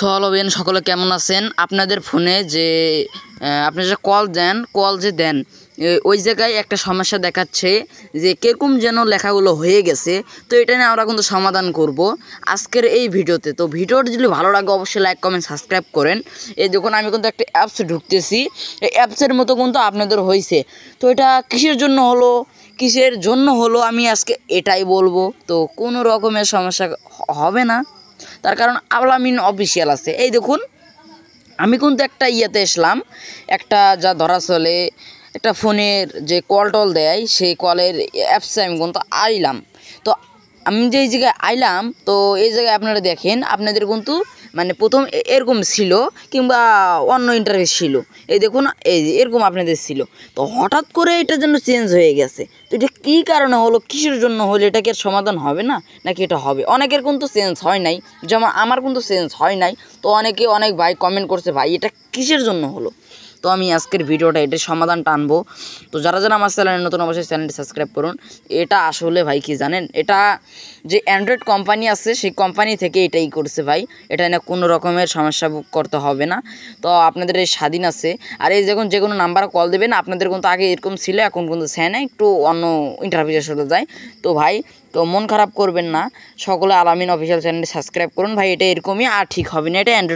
Hello Ben, সকলে কেমন আছেন? আপনাদের ফোনে যে আপনারা যে কল যে দেন ওই জায়গায় একটা সমস্যা দেখাচ্ছে যে কিরকম যেন লেখাগুলো হয়ে গেছে। তো এটা নিয়ে আমরা কিন্তু সমাধান করব আজকের এই ভিডিওতে। তো ভিডিওটা যদি ভালো লাগে অবশ্যই লাইক কমেন্ট সাবস্ক্রাইব করেন। এই দেখুন আমি কিন্তু একটা অ্যাপসে ঢুকতেছি, এই অ্যাপসের মতো কিন্তু আপনাদের হয়েছে। তো এটা কিসের জন্য হলো আমি আজকে এটাই বলবো। তো কোনো রকমের সমস্যা হবে না, তার কারণ আলামিন অফিসিয়াল আছে। এই দেখুন আমি কিন্তু একটা ইয়েতে এসলাম, একটা যা ধরা চলে একটা ফোনের যে কল টল দেয় সেই কলের অ্যাপসে আমি কিন্তু আইলাম। তো আমি যে এই জায়গায় আইলাম, তো এই জায়গায় আপনারা দেখেন আপনাদের কিন্তু মানে প্রথম এরকম ছিল কিংবা অন্য ইন্টারফেস ছিল, এই দেখুন এই যে এরকম আপনাদের ছিল। তো হঠাৎ করে এটা যেন চেঞ্জ হয়ে গেছে। তো এটা কী কারণে হলো, কিসের জন্য হলো, এটা কি আর সমাধান হবে না নাকি এটা হবে? অনেকের কিন্তু চেঞ্জ হয় নাই, যেমন আমার কিন্তু চেঞ্জ হয় নাই। তো অনেক ভাই কমেন্ট করছে ভাই এটা কিসের জন্য হলো। তো আমি আজকের ভিডিওটা এটার সমাধানটা আনবো। তো যারা আমার চ্যানেলে নতুন অবশ্যই চ্যানেলটি সাবস্ক্রাইব করুন। এটা আসলে ভাই কি জানেন, এটা যে অ্যান্ড্রয়েড কোম্পানি আছে সেই কোম্পানি থেকে এটাই করছে ভাই। এটা না কোনো রকমের সমস্যা করতে হবে না। তো আপনাদের এই স্বাধীন আছে। আর এই যখন যে কোনো নাম্বারে কল দেবেন আপনাদের কিন্তু আগে এরকম ছিল, এখন কিন্তু স্যান একটু অন্য ইন্টারভিউয়ের সাথে যায়। তো ভাই তো মন খারাপ করবেন না, সকলে আলামিন অফিসিয়াল চ্যানেলটি সাবস্ক্রাইব করুন ভাই। এটা এরকমই আর ঠিক হবে না, এটা অ্যান্ড্রয়েড